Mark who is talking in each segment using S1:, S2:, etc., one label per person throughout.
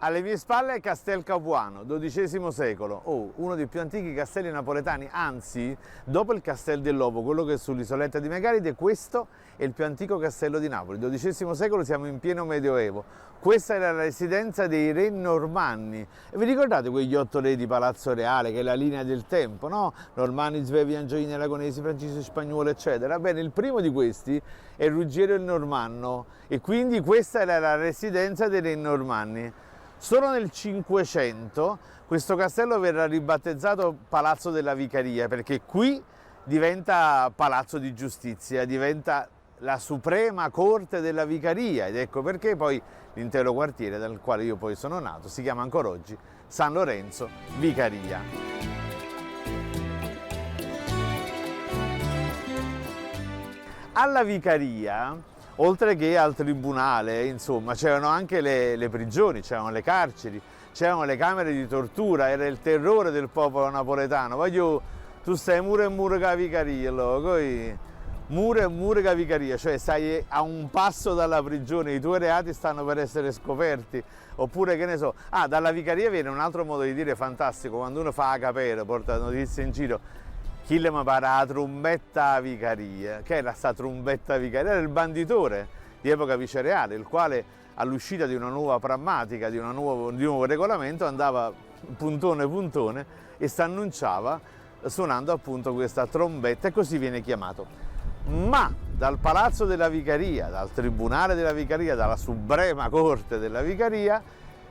S1: Alle mie spalle è Castel Capuano, XII secolo, uno dei più antichi castelli napoletani, anzi, dopo il Castel dell'Ovo, quello che è sull'isoletta di Megaride, questo è il più antico castello di Napoli. XII secolo, siamo in pieno Medioevo. Questa era la residenza dei re normanni. E vi ricordate quegli 8 re di Palazzo Reale, che è la linea del tempo, no? Normanni, Svevi, Angioini, Aragonesi, Francesi, Spagnuolo, eccetera. Bene, il primo di questi è Ruggiero il Normanno e quindi questa era la residenza dei re normanni. Solo nel 500 questo castello verrà ribattezzato Palazzo della Vicaria, perché qui diventa Palazzo di Giustizia, diventa la suprema corte della Vicaria, ed ecco perché poi l'intero quartiere dal quale io poi sono nato si chiama ancora oggi San Lorenzo Vicaria. Alla Vicaria, oltre che al tribunale, insomma, c'erano anche le prigioni, c'erano le carceri, c'erano le camere di tortura, era il terrore del popolo napoletano. Voglio, tu stai muro e muro con la Vicaria, muro e muro con la Vicaria, cioè stai a un passo dalla prigione, i tuoi reati stanno per essere scoperti, oppure che ne so, dalla Vicaria viene un altro modo di dire fantastico, quando uno fa a capere, porta notizie in giro. Chi le mi pare la trombetta vicaria? Che era sta trombetta vicaria? Era il banditore di epoca vicereale, il quale all'uscita di una nuova prammatica, di un nuovo regolamento, andava puntone puntone e si annunciava suonando appunto questa trombetta, e così viene chiamato. Ma dal Palazzo della Vicaria, dal Tribunale della Vicaria, dalla Suprema Corte della Vicaria,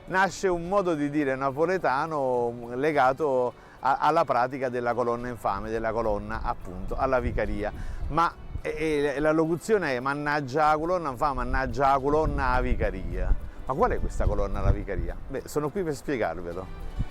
S1: nasce un modo di dire napoletano legato alla pratica della colonna infame, della colonna appunto alla Vicaria. Ma la locuzione è mannaggia la colonna infame, mannaggia la colonna alla Vicaria. Ma qual è questa colonna alla Vicaria? Beh, sono qui per spiegarvelo.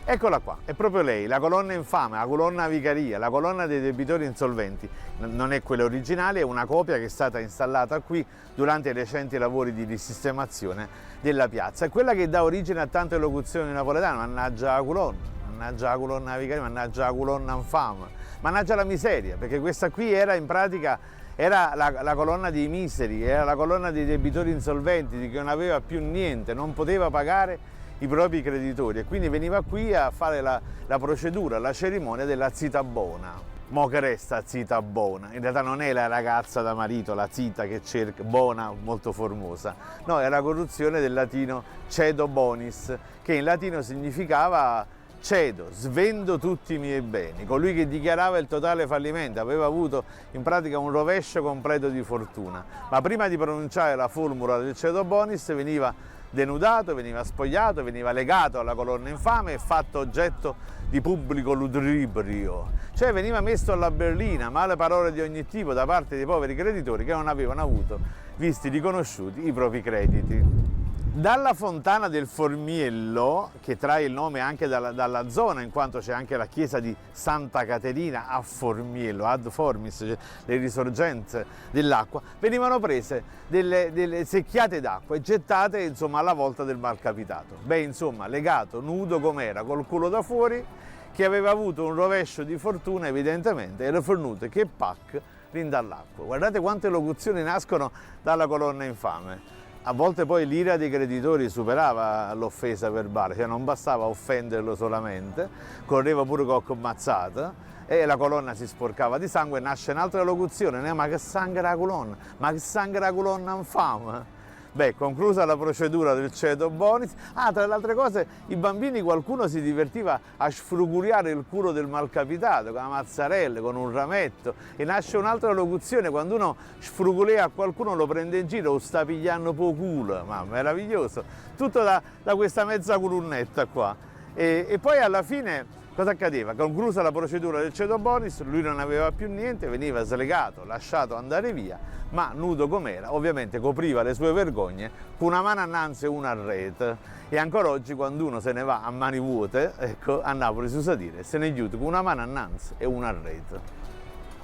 S1: Eccola qua, è proprio lei, la colonna infame, la colonna Vicaria, la colonna dei debitori insolventi. Non è quella originale, è una copia che è stata installata qui durante i recenti lavori di risistemazione della piazza. È quella che dà origine a tante locuzioni napoletane, mannaggia la colonna Vicaria, mannaggia la colonna infame, mannaggia la miseria, perché questa qui era in pratica la colonna dei miseri, era la colonna dei debitori insolventi, di chi non aveva più niente, non poteva pagare i propri creditori, e quindi veniva qui a fare la procedura, la cerimonia della zita bona. Mo che resta zita bona? In realtà non è la ragazza da marito, la zita che cerca, bona, molto formosa. No, è la corruzione del latino cedo bonis, che in latino significava cedo, svendo tutti i miei beni. Colui che dichiarava il totale fallimento aveva avuto in pratica un rovescio completo di fortuna, ma prima di pronunciare la formula del cedo bonis veniva denudato, veniva spogliato, veniva legato alla colonna infame e fatto oggetto di pubblico ludibrio, cioè veniva messo alla berlina, male parole di ogni tipo da parte dei poveri creditori che non avevano avuto visti riconosciuti i propri crediti. Dalla fontana del Formiello, che trae il nome anche dalla zona, in quanto c'è anche la chiesa di Santa Caterina a Formiello, ad formis, cioè le risorgenze dell'acqua, venivano prese delle secchiate d'acqua e gettate insomma alla volta del malcapitato. Beh, insomma, legato, nudo com'era, col culo da fuori, che aveva avuto un rovescio di fortuna evidentemente, e le fornute che pac dall'acqua. Guardate quante locuzioni nascono dalla colonna infame. A volte poi l'ira dei creditori superava l'offesa verbale, cioè non bastava offenderlo solamente, correva pure con ammazzata e la colonna si sporcava di sangue, e nasce un'altra locuzione, ma che sangue la colonna, ma che sangue la colonna infame. Beh, conclusa la procedura del cedo bonis, tra le altre cose, i bambini, qualcuno si divertiva a sfruguriare il culo del malcapitato con la mazzarella, con un rametto, e nasce un'altra locuzione, quando uno sfrugulea a qualcuno lo prende in giro, o sta pigliando po' culo, ma meraviglioso, tutto da questa mezza colonnetta qua. E poi alla fine cosa accadeva? Conclusa la procedura del cedo bonis, lui non aveva più niente, veniva slegato, lasciato andare via, ma nudo com'era, ovviamente copriva le sue vergogne con una mano annanzi e una a rete. E ancora oggi, quando uno se ne va a mani vuote, ecco, a Napoli si usa dire, se ne chiude con una mano annanzi e una a rete.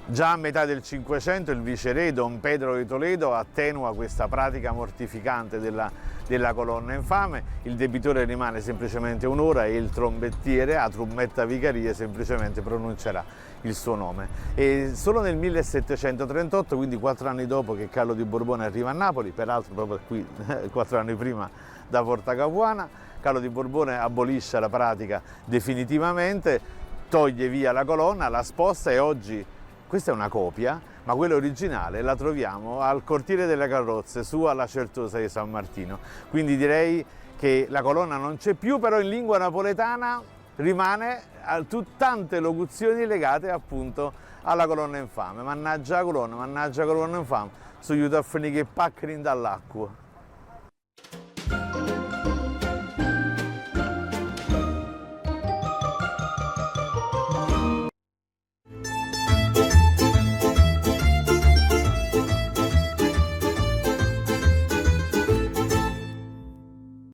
S1: Già a metà del Cinquecento il viceré Don Pedro di Toledo attenua questa pratica mortificante della colonna infame, il debitore rimane semplicemente un'ora e il trombettiere, a trombetta Vicaria, semplicemente pronuncerà il suo nome. E solo nel 1738, quindi 4 anni dopo che Carlo di Borbone arriva a Napoli, peraltro proprio qui 4 anni prima da Porta Capuana, Carlo di Borbone abolisce la pratica definitivamente, toglie via la colonna, la sposta, e oggi questa è una copia, ma quella originale la troviamo al Cortile delle Carrozze, su alla Certosa di San Martino. Quindi direi che la colonna non c'è più, però in lingua napoletana rimane tante locuzioni legate appunto alla colonna infame. Mannaggia la colonna infame, su aiuto a finire che paccheri dall'acqua.